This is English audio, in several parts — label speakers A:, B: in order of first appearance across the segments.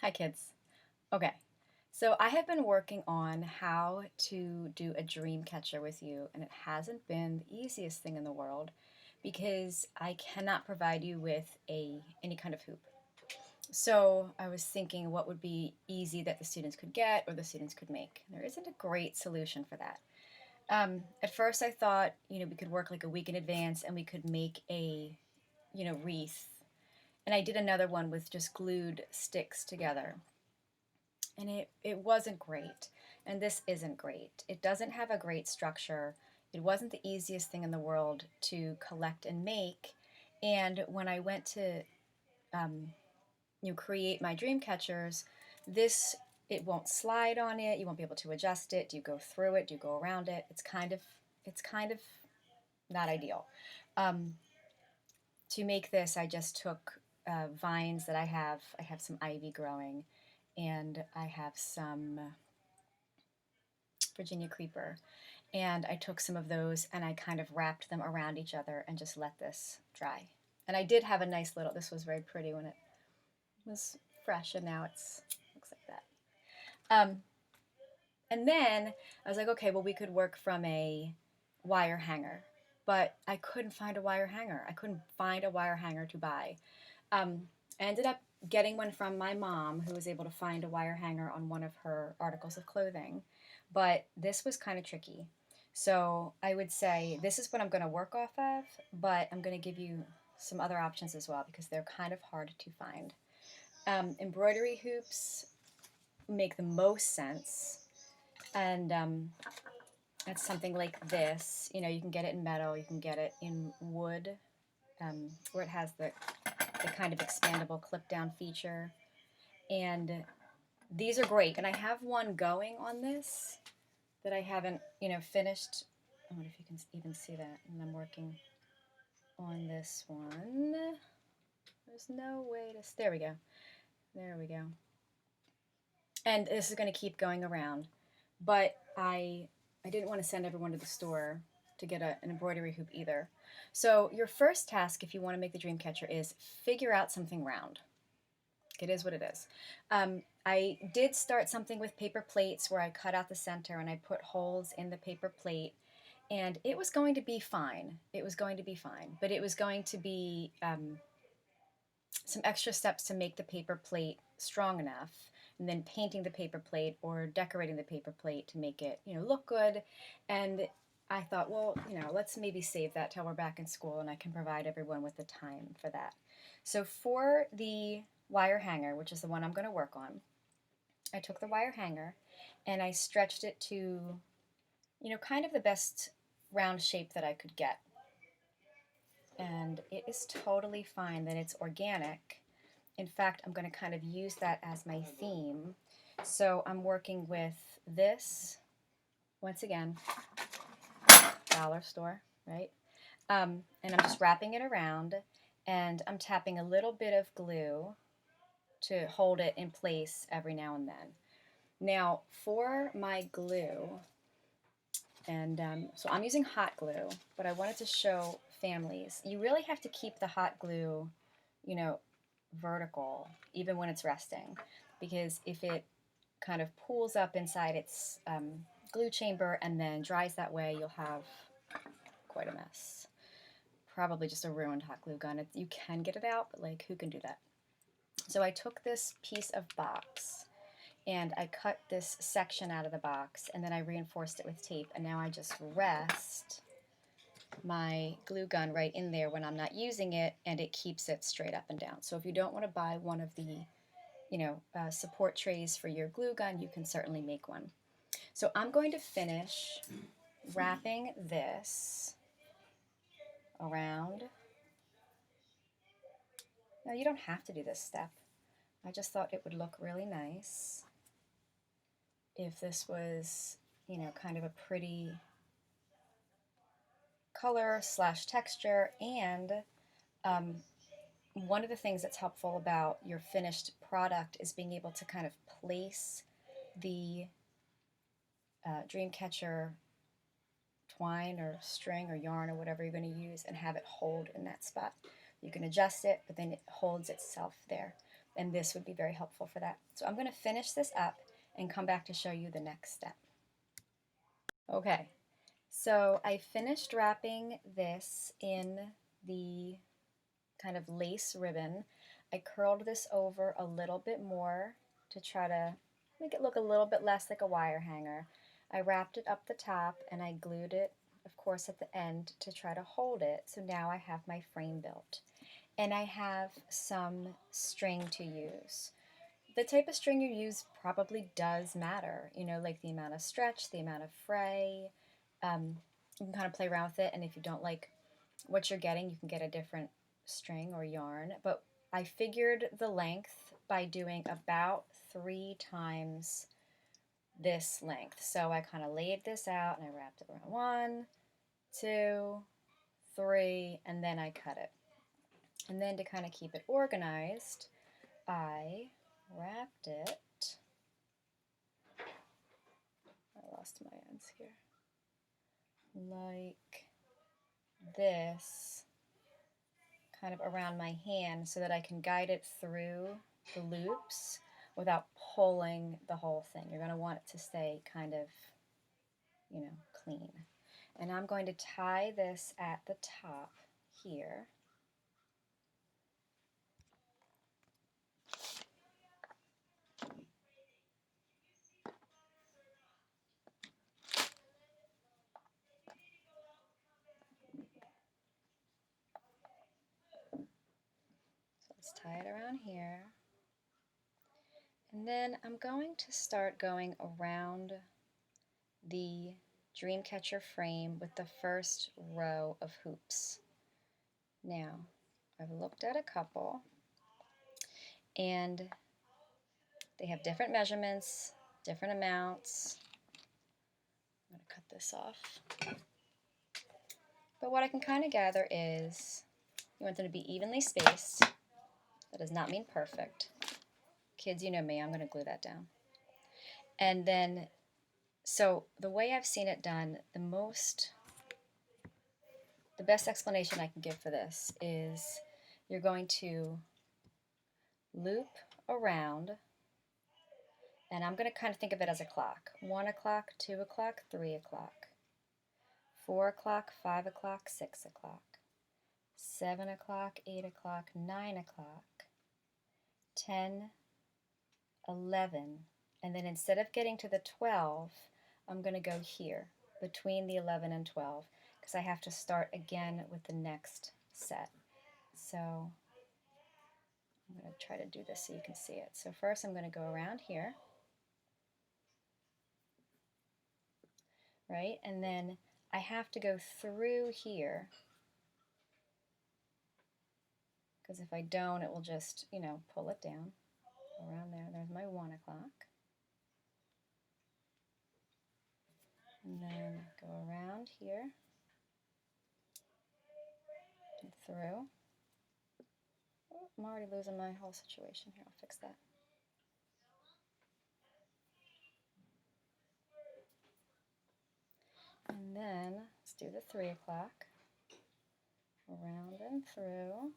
A: Hi, kids. Okay, so I have been working on how to do a dream catcher with you, and it hasn't been the easiest thing in the world because I cannot provide you with any kind of hoop. So I was thinking what would be easy that the students could get or the students could make. There isn't a great solution for that. At first, I thought we could work like a week in advance and we could make a wreath, and I did another one with just glued sticks together. And it wasn't great, and this isn't great. It doesn't have a great structure. It wasn't the easiest thing in the world to collect and make. And when I went to um, create my dream catchers, this it won't slide on it. You won't be able to adjust it. Do you go through it? Do you go around it? It's kind of not ideal. Um, to make this, I just took vines that I have. I have some ivy growing, and I have some Virginia creeper. And I took some of those and I kind of wrapped them around each other and just let this dry. And I did have a nice little, this was very pretty when it was fresh, and now it's looks like that. Um, and then I was like, okay, well, we could work from a wire hanger, but I couldn't find a wire hanger. I couldn't find a wire hanger to buy. I ended up getting one from my mom, who was able to find a wire hanger on one of her articles of clothing, but this was kind of tricky. So I would say this is what I'm going to work off of, but I'm going to give you some other options as well because they're kind of hard to find. Embroidery hoops make the most sense, and it's something like this. You can get it in metal, you can get it in wood, where it has the kind of expandable clip down feature. And these are great. And I have one going on this that I haven't, finished. I wonder if you can even see that. And I'm working on this one. There's no way to. There we go. There we go. And this is going to keep going around. But I didn't want to send everyone to the store to get an embroidery hoop either. So your first task, if you want to make the dream catcher, is figure out something round. It is what it is. I did start something with paper plates where I cut out the center and I put holes in the paper plate, and it was going to be fine. It was going to be fine, but it was going to be some extra steps to make the paper plate strong enough, and then painting the paper plate or decorating the paper plate to make it look good. And I thought, well, let's maybe save that till we're back in school and I can provide everyone with the time for that. So for the wire hanger, which is the one I'm going to work on, I took the wire hanger and I stretched it to kind of the best round shape that I could get. And it is totally fine that it's organic. In fact, I'm going to kind of use that as my theme. So I'm working with this, once again, dollar store, right? And I'm just wrapping it around, and I'm tapping a little bit of glue to hold it in place every now and then. Now, for my glue, and so I'm using hot glue, but I wanted to show families. You really have to keep the hot glue, you know, vertical, even when it's resting, because if it kind of pools up inside its glue chamber and then dries that way, you'll have quite a mess. Probably just a ruined hot glue gun. You can get it out, but like, who can do that? So I took this piece of box and I cut this section out of the box, and then I reinforced it with tape, and now I just rest my glue gun right in there when I'm not using it, and it keeps it straight up and down. So if you don't want to buy one of the support trays for your glue gun, you can certainly make one. So I'm going to finish wrapping this around. Now you don't have to do this step. I just thought it would look really nice if this was, kind of a pretty color slash texture. And um, one of the things that's helpful about your finished product is being able to kind of place the Dreamcatcher twine or string or yarn or whatever you're going to use and have it hold in that spot. You can adjust it, but then it holds itself there. And this would be very helpful for that. So I'm going to finish this up and come back to show you the next step. Okay, so I finished wrapping this in the kind of lace ribbon. I curled this over a little bit more to try to make it look a little bit less like a wire hanger. I wrapped it up the top and I glued it, of course, at the end to try to hold it. So now I have my frame built. And I have some string to use. The type of string you use probably does matter, you know, like the amount of stretch, the amount of fray. You can kind of play around with it, and if you don't like what you're getting, you can get a different string or yarn. But I figured the length by doing about 3 times this length. So I kind of laid this out and I wrapped it around 1, 2, 3, and then I cut it. And then to kind of keep it organized, I wrapped it, I lost my ends here, like this, kind of around my hand so that I can guide it through the loops without pulling the whole thing. You're going to want it to stay kind of, you know, clean. And I'm going to tie this at the top here. So let's tie it around here. And then I'm going to start going around the Dreamcatcher frame with the first row of hoops. Now, I've looked at a couple and they have different measurements, different amounts. I'm going to cut this off. But what I can kind of gather is you want them to be evenly spaced. That does not mean perfect. Kids, you know me, I'm going to glue that down. And then, so the way I've seen it done, the best explanation I can give for this is you're going to loop around, and I'm going to kind of think of it as a clock. 1 o'clock, 2 o'clock, 3 o'clock, 4 o'clock, 5 o'clock, 6 o'clock, 7 o'clock, 8 o'clock, 9 o'clock, 10, 11, and then instead of getting to the 12, I'm going to go here between the 11 and 12 because I have to start again with the next set. So I'm going to try to do this so you can see it. So first I'm going to go around here, right? And then I have to go through here because if I don't, it will just, you know, pull it down around there. There's my 1 o'clock. And then go around here and through. Oh, I'm already losing my whole situation here. I'll fix that. And then let's do the 3 o'clock. Around and through.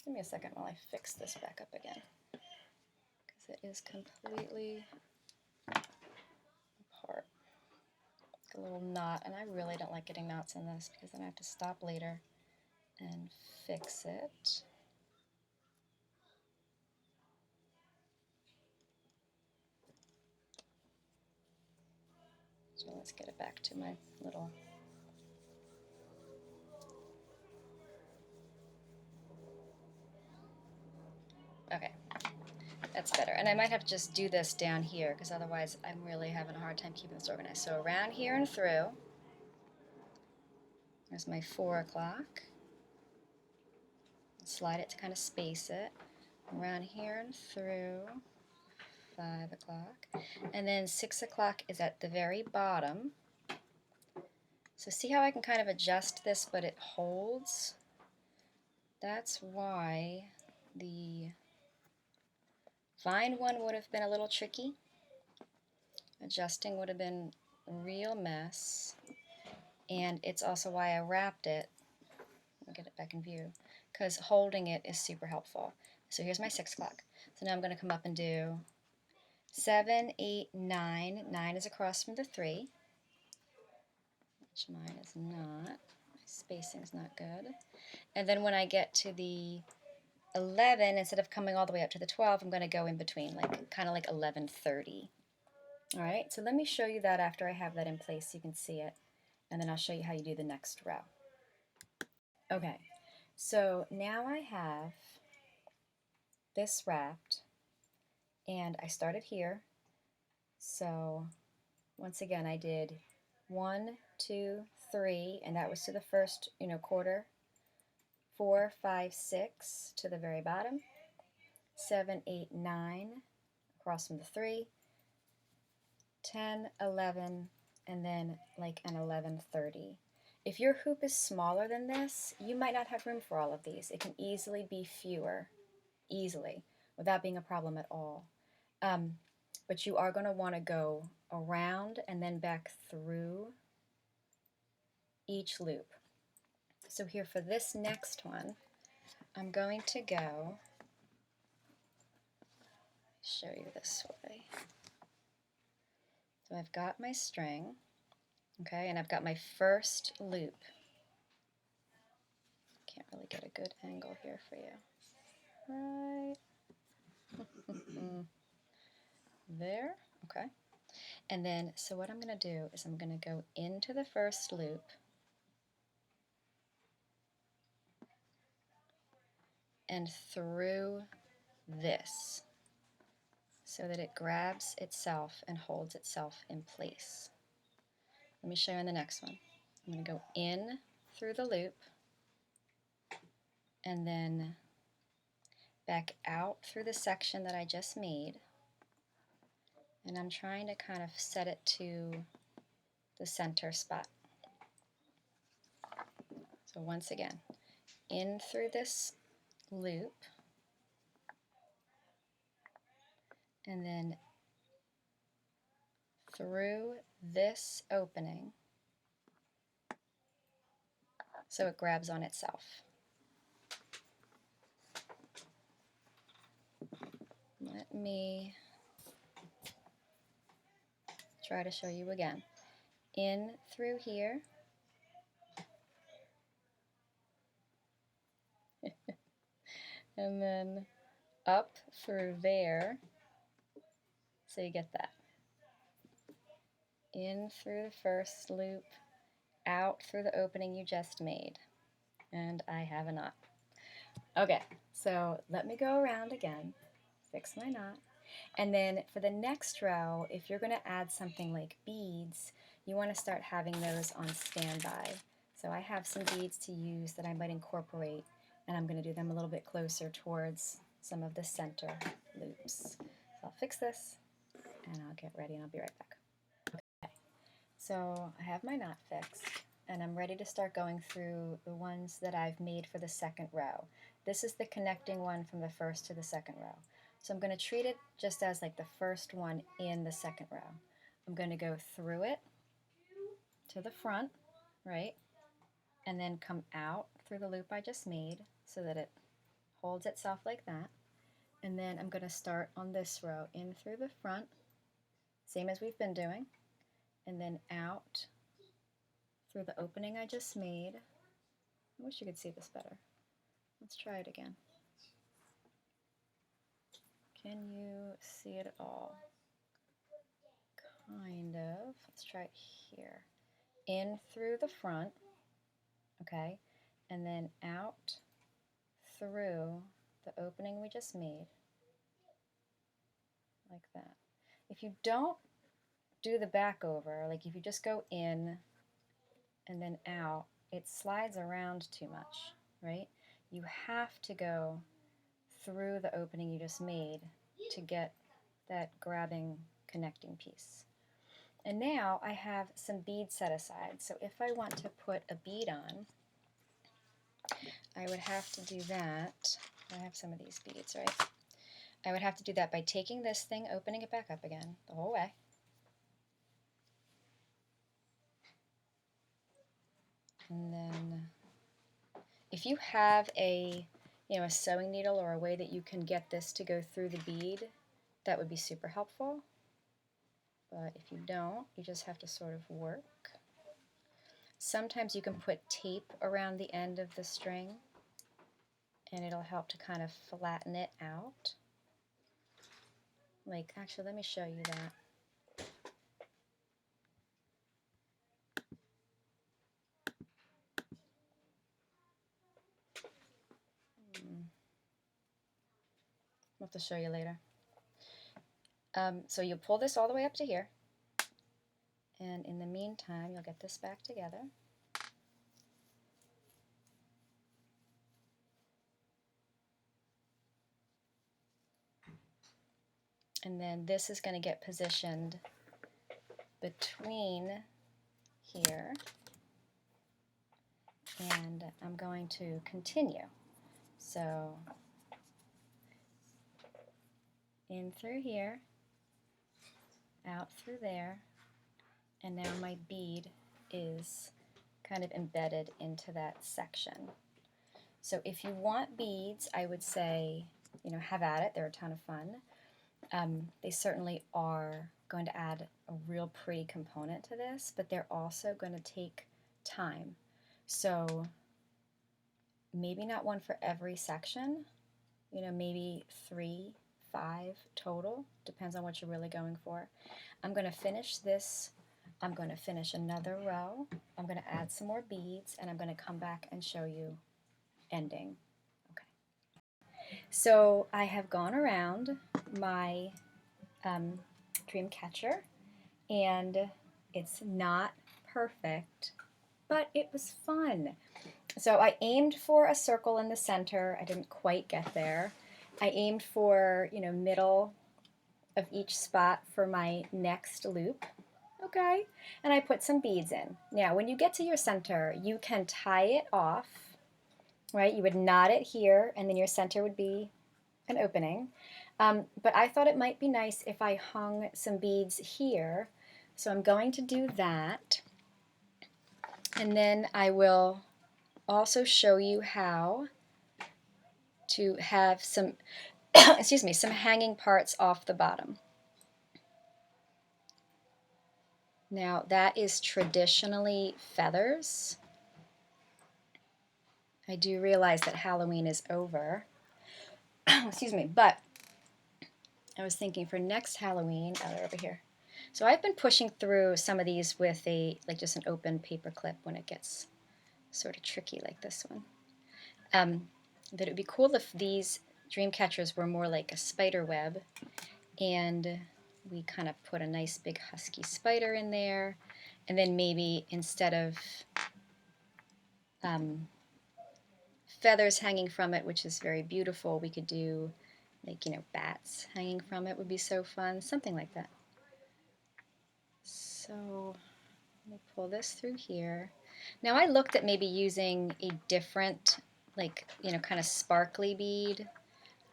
A: Give me a second while I fix this back up again, because it is completely apart. Like a little knot, and I really don't like getting knots in this because then I have to stop later and fix it. So let's get it back to my little okay. That's better. And I might have to just do this down here because otherwise I'm really having a hard time keeping this organized. So around here and through. There's my 4 o'clock. Slide it to kind of space it. Around here and through. 5 o'clock. And then 6 o'clock is at the very bottom. So see how I can kind of adjust this but it holds? That's why the vine one would have been a little tricky. Adjusting would have been a real mess, and it's also why I wrapped it. I'll get it back in view, because holding it is super helpful. So here's my 6 o'clock. So now I'm going to come up and do 7, 8, 9. 9 is across from the 3, which mine is not. My spacing's not good. And then when I get to the 11, instead of coming all the way up to the 12, I'm going to go in between, like kind of like 11:30. All right, so let me show you that after I have that in place so you can see it, and then I'll show you how you do the next row. Okay, so now I have this wrapped, and I started here. So once again, I did 1, 2, 3, and that was to the first, quarter. 4, 5, 6 to the very bottom. 7, 8, 9 across from the 3. 10, 11, and then like an 11:30. If your hoop is smaller than this, you might not have room for all of these. It can easily be fewer, easily, without being a problem at all. But you are going to want to go around and then back through each loop. So here for this next one, I'm going to go, show you this way. So I've got my string, okay, and I've got my first loop. Can't really get a good angle here for you. Right there, okay. And then, so what I'm going to do is I'm going to go into the first loop and through this so that it grabs itself and holds itself in place. Let me show you on the next one. I'm going to go in through the loop and then back out through the section that I just made, and I'm trying to kind of set it to the center spot. So once again, in through this loop, and then through this opening so it grabs on itself. Let me try to show you again. In through here, and then up through there, so you get that. In through the first loop, out through the opening you just made, and I have a knot. Okay, so let me go around again, fix my knot, and then for the next row, if you're going to add something like beads, you want to start having those on standby. So I have some beads to use that I might incorporate, and I'm going to do them a little bit closer towards some of the center loops. So I'll fix this, and I'll get ready, and I'll be right back. Okay, so I have my knot fixed, and I'm ready to start going through the ones that I've made for the second row. This is the connecting one from the first to the second row. So I'm going to treat it just as like the first one in the second row. I'm going to go through it to the front, right? And then come out through the loop I just made so that it holds itself like that. And then I'm going to start on this row, in through the front, same as we've been doing, and then out through the opening I just made. I wish you could see this better. Let's try it again. Can you see it at all? Kind of. Let's try it here. In through the front, okay, and then out through the opening we just made, like that. If you don't do the back over, like if you just go in and then out, it slides around too much, right? You have to go through the opening you just made to get that grabbing connecting piece. And now I have some beads set aside. So if I want to put a bead on, I would have to do that. I have some of these beads, right? I would have to do that by taking this thing, opening it back up again the whole way, And then if you have a sewing needle or a way that you can get this to go through the bead, that would be super helpful. But if you don't, you just have to sort of work. Sometimes you can put tape around the end of the string and it'll help to kind of flatten it out. Like, actually, let me show you that. I'll have to show you later. So you'll pull this all the way up to here, and in the meantime, you'll get this back together. And then this is going to get positioned between here, and I'm going to continue. So in through here, out through there, and now my bead is kind of embedded into that section. So if you want beads, I would say, have at it. They're a ton of fun. They certainly are going to add a real pretty component to this, but they're also going to take time. So maybe not one for every section, maybe 3, 5 total, depends on what you're really going for. I'm going to finish this. I'm going to finish another row. I'm going to add some more beads, and I'm going to come back and show you ending. Okay. So I have gone around my dream catcher, and it's not perfect, but it was fun. So I aimed for a circle in the center. I didn't quite get there. I aimed for, middle of each spot for my next loop. Okay, and I put some beads in. Now, when you get to your center, you can tie it off, right? You would knot it here, and then your center would be an opening. But I thought it might be nice if I hung some beads here. So I'm going to do that. And then I will also show you how to have some, excuse me, some hanging parts off the bottom. Now that is traditionally feathers. I do realize that Halloween is over. Excuse me, but I was thinking for next Halloween, oh, they're over here. So I've been pushing through some of these with just an open paper clip when it gets sort of tricky like this one. That it would be cool if these dream catchers were more like a spider web, and we kind of put a nice big husky spider in there, and then maybe instead of feathers hanging from it, which is very beautiful, we could do like, bats hanging from it would be so fun, something like that. So let me pull this through here. Now I looked at maybe using a different, like, kind of sparkly bead.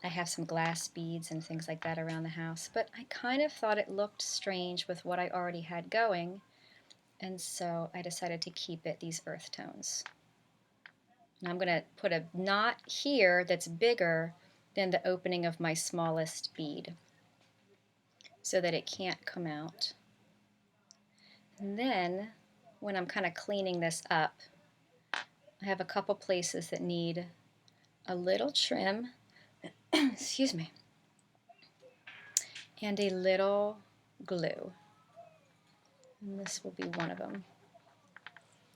A: I have some glass beads and things like that around the house, but I kind of thought it looked strange with what I already had going, and so I decided to keep it these earth tones. And I'm going to put a knot here that's bigger than the opening of my smallest bead so that it can't come out. And then when I'm kind of cleaning this up, I have a couple places that need a little trim, excuse me, and a little glue. And this will be one of them.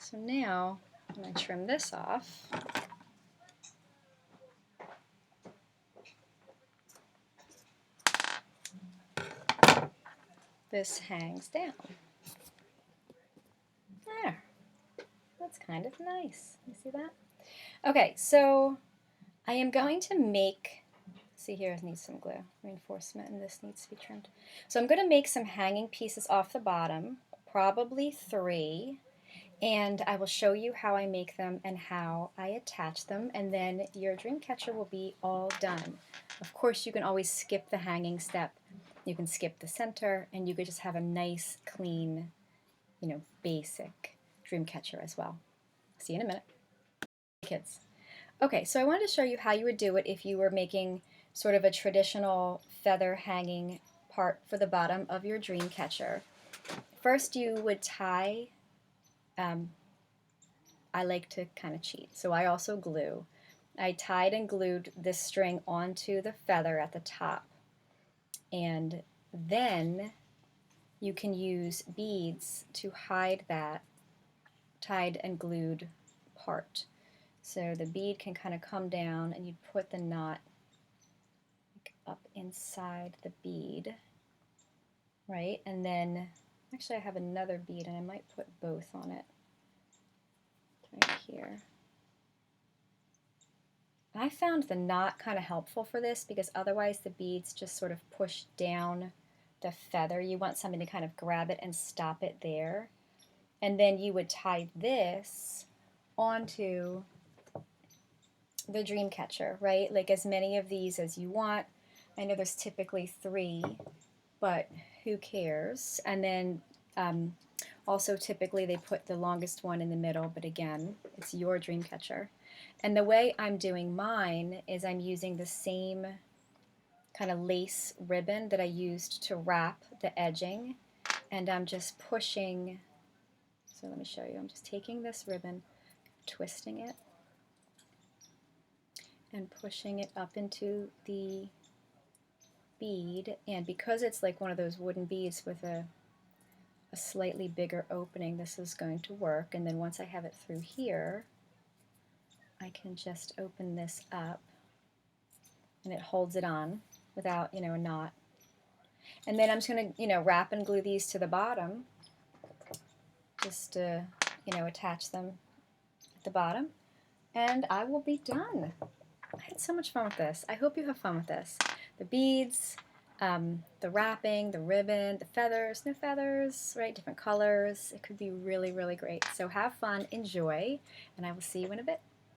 A: So now I'm going to trim this off. This hangs down. There. That's kind of nice. You see that? Okay, so I am going to make, see here, it needs some glue, reinforcement, and this needs to be trimmed. So I'm going to make some hanging pieces off the bottom, probably 3, and I will show you how I make them and how I attach them, and then your dream catcher will be all done. Of course, you can always skip the hanging step. You can skip the center, and you could just have a nice, clean, basic dream catcher as well. See you in a minute. Kids. Okay, so I wanted to show you how you would do it if you were making sort of a traditional feather hanging part for the bottom of your dream catcher. First you would tie, I like to kind of cheat, so I also glue. I tied and glued this string onto the feather at the top, and then you can use beads to hide that tied and glued part. So the bead can kind of come down and you'd put the knot up inside the bead, right? And then, actually I have another bead and I might put both on it right here. I found the knot kind of helpful for this because otherwise the beads just sort of push down the feather. You want something to kind of grab it and stop it there. And then you would tie this onto the dream catcher, right? Like as many of these as you want. I know there's typically 3, but who cares? And then also typically they put the longest one in the middle, but again, it's your dream catcher. And the way I'm doing mine is I'm using the same kind of lace ribbon that I used to wrap the edging, and I'm just pushing, so let me show you, I'm just taking this ribbon, twisting it, and pushing it up into the bead, and because it's like one of those wooden beads with a slightly bigger opening, this is going to work. And then once I have it through here, I can just open this up and it holds it on without, a knot. And then I'm just going to, wrap and glue these to the bottom, just to, attach them at the bottom, and I will be done. I had so much fun with this. I hope you have fun with this. The beads, the wrapping, the ribbon, the feathers, no feathers, right? Different colors. It could be really, really great. So have fun, enjoy, and I will see you in a bit.